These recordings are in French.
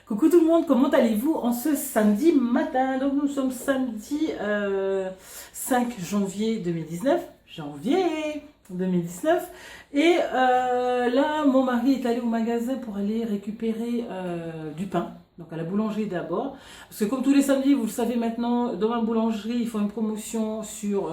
Coucou tout le monde, comment allez-vous en ce samedi matin? Donc nous sommes samedi 5 janvier 2019. Janvier 2019. Et là, mon mari est allé au magasin pour aller récupérer du pain. Donc à la boulangerie d'abord. Parce que comme tous les samedis, vous le savez maintenant, dans ma boulangerie, ils font une promotion sur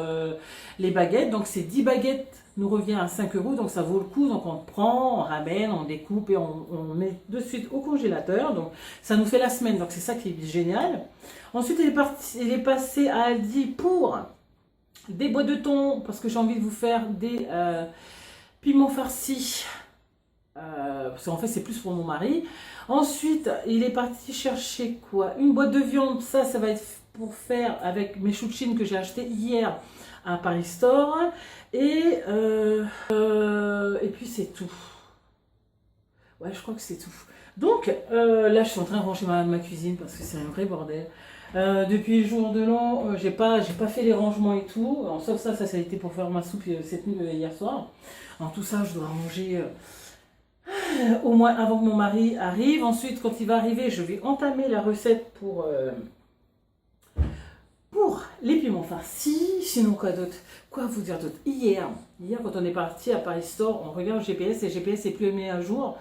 les baguettes. Donc c'est 10 baguettes nous revient à 5 euros, donc ça vaut le coup. Donc on prend, on ramène, on découpe et on met de suite au congélateur. Donc ça nous fait la semaine, donc c'est ça qui est génial. Ensuite il est passé à Aldi pour des boîtes de thon, parce que j'ai envie de vous faire des piments farcis. Parce qu'en fait c'est plus pour mon mari. Ensuite il est parti chercher quoi? Une boîte de viande, ça va être pour faire avec mes choux de Chine que j'ai acheté hier à Paris Store. Et puis c'est tout. Ouais, je crois que c'est tout. Donc là je suis en train de ranger ma cuisine parce que c'est un vrai bordel. Depuis le jour de l'an, j'ai pas fait les rangements et tout. Alors, sauf ça a été pour faire ma soupe cette nuit hier soir. Alors tout ça je dois ranger au moins avant que mon mari arrive. Ensuite quand il va arriver, je vais entamer la recette pour les piments farcis. Sinon quoi d'autre? Quoi vous dire d'autre? Hier quand on est parti à Paris Store, on regarde le GPS et le GPS n'est plus mis à jour.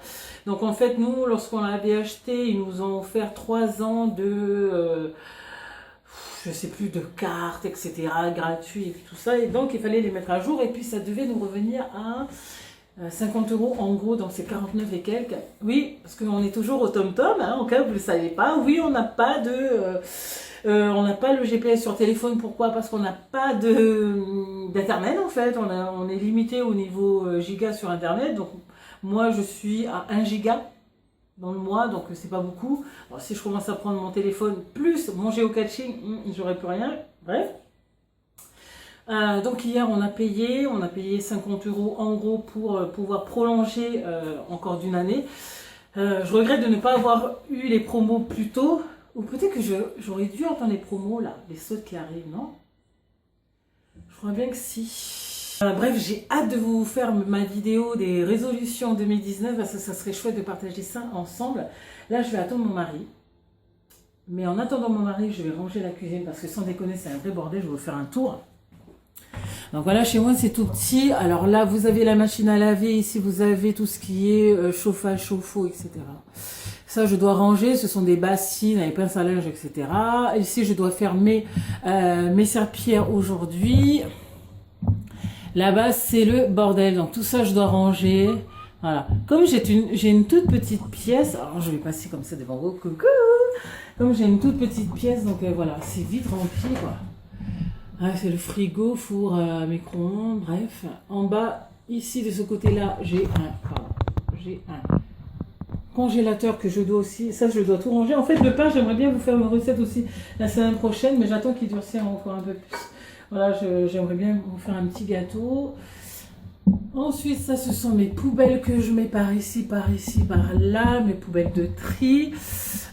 Donc en fait nous, lorsqu'on l'avait acheté, ils nous ont offert 3 ans de je sais plus, de cartes, etc. gratuits et tout ça. Et donc il fallait les mettre à jour et puis ça devait nous revenir à 50 euros en gros, donc c'est 49 et quelques. Oui, parce qu'on est toujours au TomTom, hein, en cas où vous ne le savez pas. Oui, on n'a pas on n'a pas le GPS sur téléphone. Pourquoi? Parce qu'on n'a pas d'internet en fait. On est limité au niveau giga sur internet. Donc moi je suis à 1 giga dans le mois, donc c'est pas beaucoup. Alors, si je commence à prendre mon téléphone plus mon géocaching, j'aurai plus rien. Bref. Donc hier on a payé 50 euros en gros pour pouvoir prolonger encore d'une année. Je regrette de ne pas avoir eu les promos plus tôt. Ou peut-être que j'aurais dû attendre les promos là, les soldes qui arrivent, non? Je crois bien que si. Bref, j'ai hâte de vous faire ma vidéo des résolutions 2019 parce que ça serait chouette de partager ça ensemble. Là, je vais attendre mon mari. Mais en attendant mon mari, je vais ranger la cuisine parce que sans déconner, c'est un vrai bordel. Je vais vous faire un tour. Donc voilà, chez moi c'est tout petit. Alors là, vous avez la machine à laver. Ici, vous avez tout ce qui est chauffage, chauffe-eau, etc. Ça, je dois ranger. Ce sont des bassines avec pince à linge, etc. Ici, je dois faire mes serpillères aujourd'hui. Là-bas, c'est le bordel. Donc tout ça, je dois ranger. Voilà. Comme j'ai une toute petite pièce. Alors, je vais passer comme ça devant vous. Coucou. Comme j'ai une toute petite pièce, donc voilà, c'est vite rempli, quoi. Ah, c'est le frigo, four à micro-ondes, bref. En bas, ici, de ce côté-là, j'ai un congélateur que je dois aussi, ça je dois tout ranger. En fait le pain, j'aimerais bien vous faire une recette aussi la semaine prochaine, mais j'attends qu'il durcisse encore un peu plus. Voilà, j'aimerais bien vous faire un petit gâteau. Ensuite ça, ce sont mes poubelles que je mets par ici, par là, mes poubelles de tri.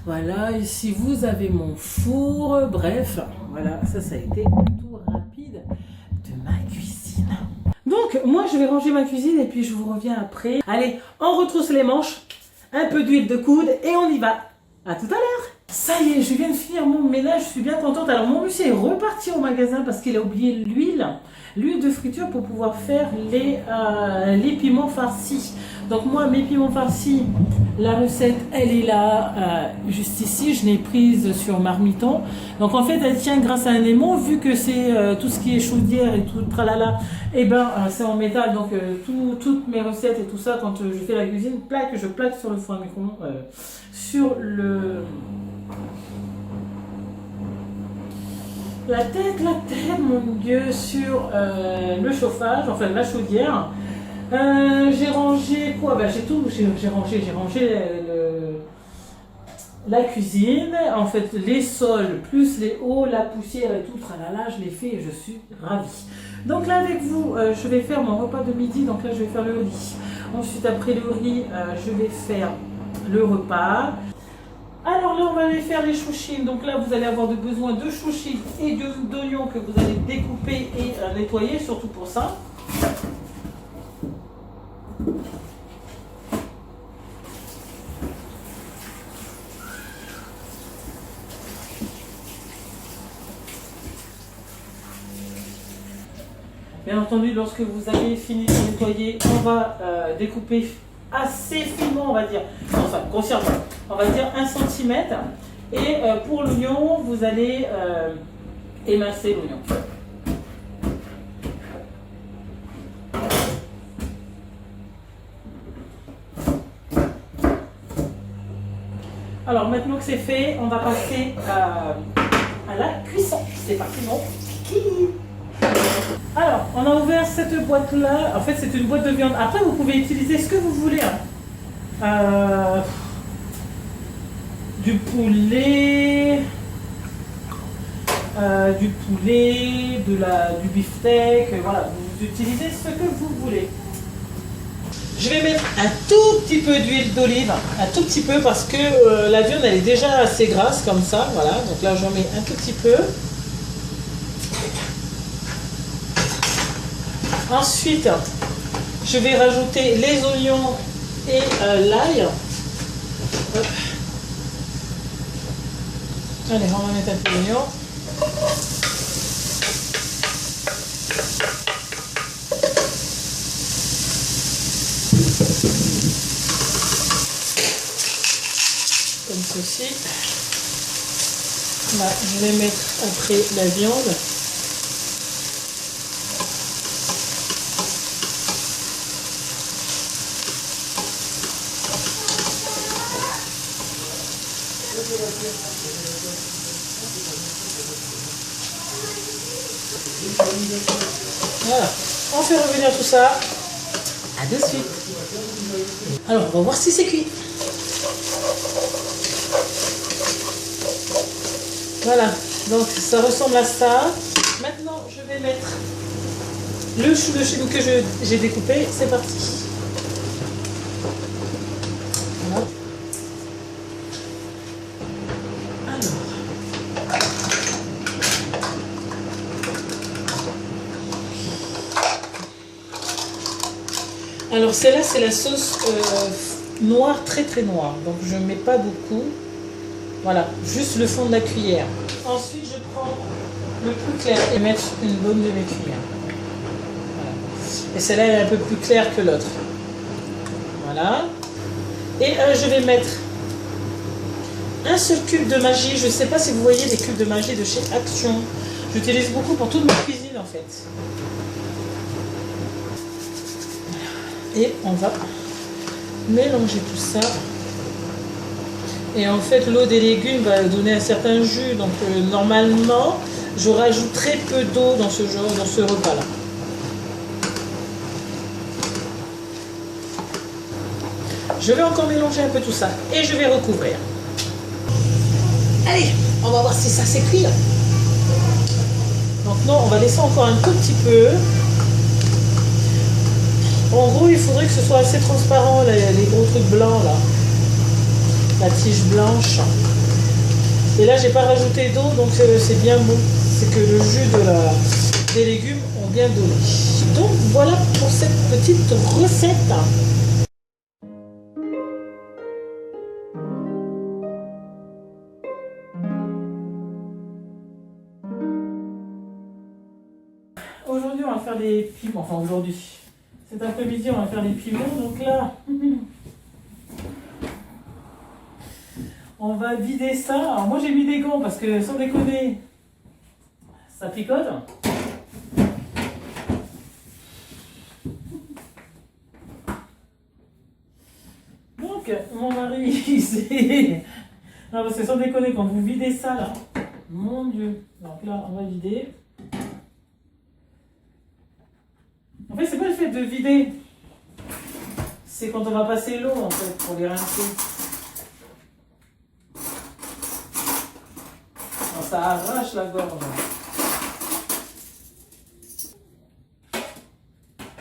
Voilà, ici vous avez mon four, bref, voilà, ça a été un tour rapide de ma cuisine. Donc moi je vais ranger ma cuisine et puis je vous reviens après. Allez, on retrousse les manches. Un peu d'huile de coude et on y va. À tout à l'heure. Ça y est, je viens de finir mon ménage, je suis bien contente. Alors mon monsieur est reparti au magasin parce qu'il a oublié l'huile de friture pour pouvoir faire les piments farcis. Donc moi, mes piments farcis, la recette, elle est là, juste ici. Je l'ai prise sur Marmiton. Donc en fait, elle tient grâce à un aimant, vu que c'est tout ce qui est chaudière et tout, tralala, et ben c'est en métal. Donc toutes mes recettes et tout ça, quand je fais la cuisine, je plaque sur le four à micro-ondes, sur la tête, mon Dieu, sur le chauffage, enfin la chaudière. J'ai rangé quoi? Ben, j'ai rangé la cuisine, en fait les sols, plus les hauts, la poussière et tout, tralala, je l'ai fait et je suis ravie. Donc là avec vous, je vais faire mon repas de midi, donc là je vais faire le riz. Ensuite après le riz, je vais faire le repas. Alors là on va aller faire les chouchines, donc là vous allez avoir besoin de chouchines et d'oignons que vous allez découper et nettoyer, surtout pour ça. Bien entendu, lorsque vous avez fini de nettoyer, on va découper assez finement, on va dire, enfin grossièrement, on va dire 1 cm. Et pour l'oignon, vous allez émincer l'oignon. Alors maintenant que c'est fait, on va passer à la cuisson. C'est parti, mon kiki. Alors, on a ouvert cette boîte-là. En fait, c'est une boîte de viande. Après, vous pouvez utiliser ce que vous voulez. Hein. Du poulet, du beefsteak. Voilà, vous utilisez ce que vous voulez. Je vais mettre un tout petit peu d'huile d'olive, un tout petit peu parce que la viande elle est déjà assez grasse comme ça, voilà. Donc là j'en mets un tout petit peu. Ensuite, je vais rajouter les oignons et l'ail. Allez, on va mettre un peu d'oignon. Comme ceci. Là, je vais mettre après la viande. Voilà, on fait revenir tout ça. À de suite. Alors, on va voir si c'est cuit. Voilà, donc ça ressemble à ça. Maintenant, je vais mettre le chou de chez nous que j'ai découpé. C'est parti. Voilà. Alors celle-là, c'est la sauce noire, très très noire. Donc je ne mets pas beaucoup. Voilà, juste le fond de la cuillère. Ensuite, je prends le plus clair et mettre une bonne demi-cuillère. Voilà. Et celle-là, elle est un peu plus claire que l'autre. Voilà. Et je vais mettre un seul cube de magie. Je ne sais pas si vous voyez les cubes de magie de chez Action. J'utilise beaucoup pour toute ma cuisine en fait. Et on va mélanger tout ça. Et en fait, l'eau des légumes va donner un certain jus. Donc normalement, je rajoute très peu d'eau dans ce repas-là. Je vais encore mélanger un peu tout ça. Et je vais recouvrir. Allez, on va voir si ça s'est cuit. Donc non, on va laisser encore un tout petit peu. En gros, il faudrait que ce soit assez transparent, les gros trucs blancs là. La tige blanche. Et là, j'ai pas rajouté d'eau, donc c'est bien bon. C'est que le jus des légumes ont bien donné. Donc voilà pour cette petite recette. Aujourd'hui, on va faire des piments. Enfin, aujourd'hui. Cet après-midi, on va faire des piments. Donc là, on va vider ça. Alors moi, j'ai mis des gants parce que, sans déconner, ça picote. Donc, mon mari, il s'est... Non, parce que sans déconner, quand vous videz ça, là, mon Dieu. Donc là, on va vider. En fait, c'est pas le fait de vider, c'est quand on va passer l'eau en fait pour les rincer. Alors, ça arrache la gorge.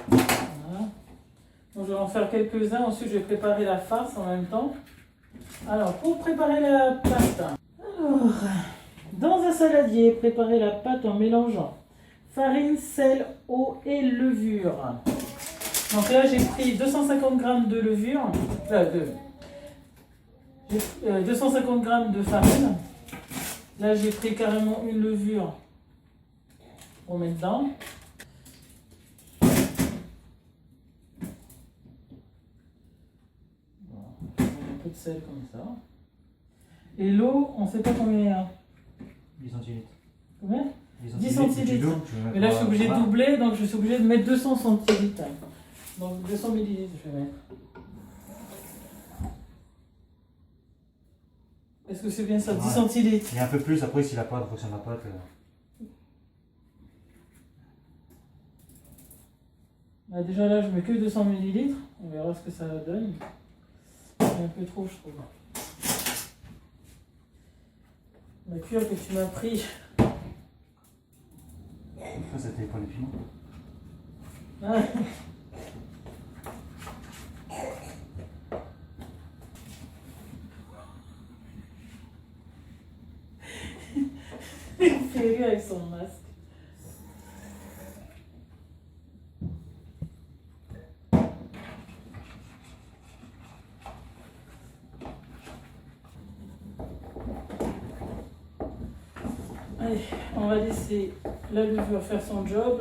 Voilà. Donc, je vais en faire quelques-uns. Ensuite, je vais préparer la farce en même temps. Alors, pour préparer la pâte, alors, dans un saladier, préparez la pâte en mélangeant farine, sel, eau et levure. Donc là, j'ai pris 250 g de levure, 250 g de farine. Là, j'ai pris carrément une levure pour mettre dedans. sel comme ça. Et l'eau, on ne sait pas combien il y a. 10 centilitres. Combien 10 10 centilitres. Et là, je suis obligé de doubler, donc je suis obligé de mettre 200 centilitres. Donc 200 millilitres, je vais mettre. Est-ce que c'est bien ça, 10 centilitres? Et un peu plus, après, si la pâte ne fonctionne pas. Bah, déjà là, je mets que 200 millilitres. On verra ce que ça donne. C'est un peu trop, je trouve. La cuillère que tu m'as pris. Ça, c'était pas les piments. Ah. Il fait rire avec son masque. Allez, on va laisser la levure faire son job.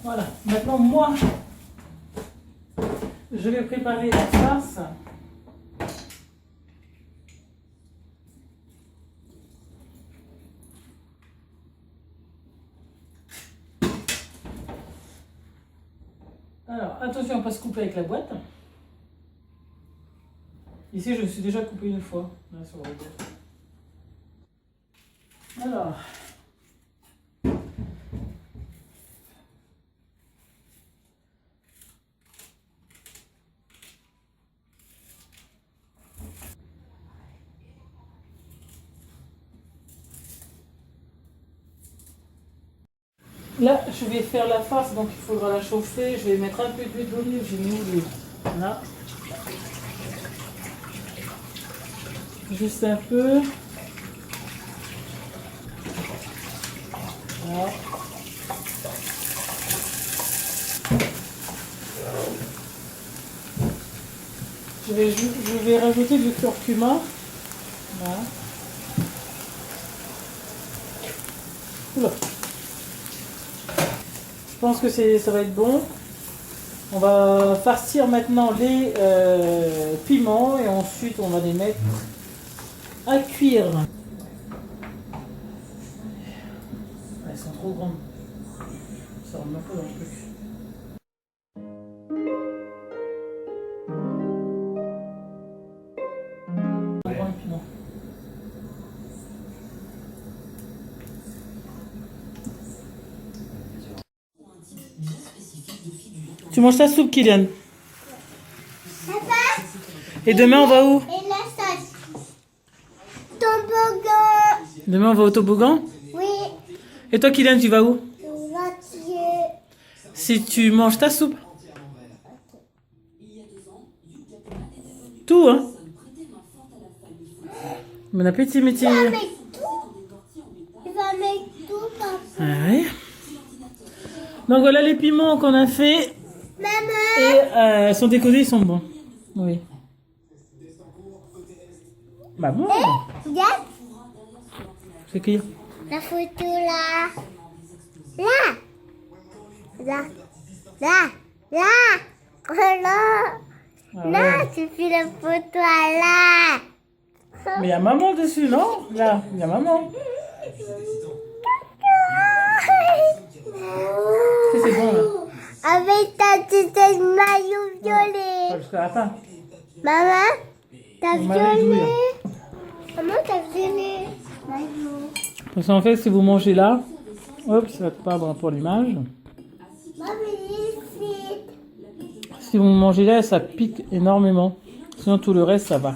Voilà, maintenant moi, je vais préparer la farce. Alors, attention à ne pas se couper avec la boîte. Ici, je me suis déjà coupé une fois, là, sur le rebord. Alors, là, je vais faire la farce, donc il faudra la chauffer. Je vais mettre un peu d'huile d'olive. J'ai mis où l'huile? Là. Juste un peu. Voilà. Je vais rajouter du curcuma. Voilà. Oula. Je pense que ça va être bon. On va farcir maintenant les piments et ensuite on va les mettre à cuire. Elles sont trop grandes. Ça rentre même pas dans le truc. Trop grand le piment. Tu manges ta soupe, Kylian? Papa, Et demain on va où? et la sauce. Toboggan. Demain on va au toboggan? Oui, Et toi, Kylian, tu vas où? voiture. Si tu manges ta soupe. Tout, hein? Bon appétit, métier. Il va mettre tout. Il va mettre tout, papa. Ah ouais. Donc voilà les piments qu'on a fait. Maman. Et ils sont décosés, ils sont bons. Oui. Bah bon. Regarde C'est qui? la photo là. Là. Là. Là. Là. Là. Ah Là, ouais. tu fais la photo à là. Mais il y a maman dessus, non? Là, il y a maman. Est-ce que c'est bon là? Avec ta petite maillot violet. Pas jusqu'à la fin. Maman, t'as Le maillot est douille. violet. Maman, t'as violet. Maillot. Parce qu'en fait, si vous mangez là, hop, ça va pas bon pour l'image. Maman, ici. Si vous mangez là, ça pique énormément. Sinon, tout le reste, ça va.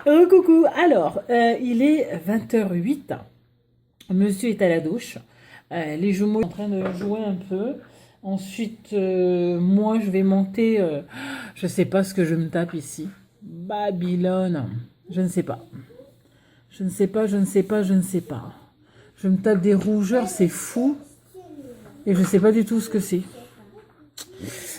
Oh, coucou. Alors, il est 20h08. Monsieur est à la douche. Les jumeaux sont en train de jouer un peu. Ensuite, moi, je vais monter. Je sais pas ce que je me tape ici. Babylone. Je ne sais pas. Je ne sais pas, je ne sais pas, je ne sais pas. Je me tape des rougeurs, c'est fou. Et je ne sais pas du tout ce que c'est.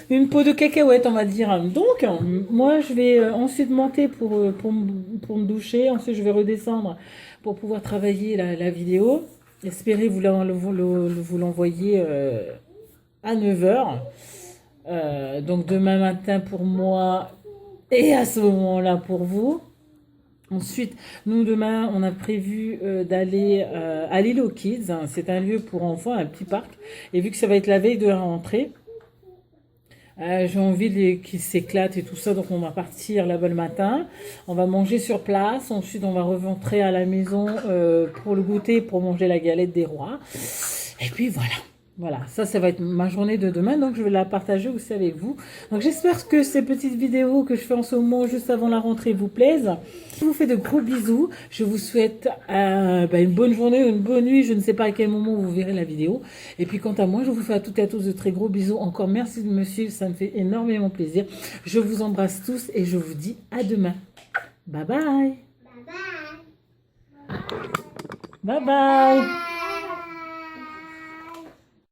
Une peau de cacahuète, on va dire. Donc, moi, je vais ensuite monter pour me doucher. Ensuite, je vais redescendre pour pouvoir travailler la vidéo. Espérez vous l'envoyer à 9 heures. Donc, demain matin pour moi et à ce moment-là pour vous. Ensuite, nous, demain, on a prévu d'aller à l'île aux Kids. C'est un lieu pour enfants, un petit parc. Et vu que ça va être la veille de la rentrée, j'ai envie qu'ils s'éclatent et tout ça. Donc, on va partir là-bas le matin. On va manger sur place. Ensuite, on va rentrer à la maison pour le goûter, pour manger la galette des rois. Et puis, voilà. Voilà, ça va être ma journée de demain, donc je vais la partager aussi avec vous. Donc j'espère que ces petites vidéos que je fais en ce moment, juste avant la rentrée, vous plaisent. Je vous fais de gros bisous. Je vous souhaite une bonne journée, une bonne nuit. Je ne sais pas à quel moment vous verrez la vidéo. Et puis quant à moi, je vous fais à toutes et à tous de très gros bisous. Encore merci de me suivre, ça me fait énormément plaisir. Je vous embrasse tous et je vous dis à demain. Bye bye. Bye bye. Bye bye.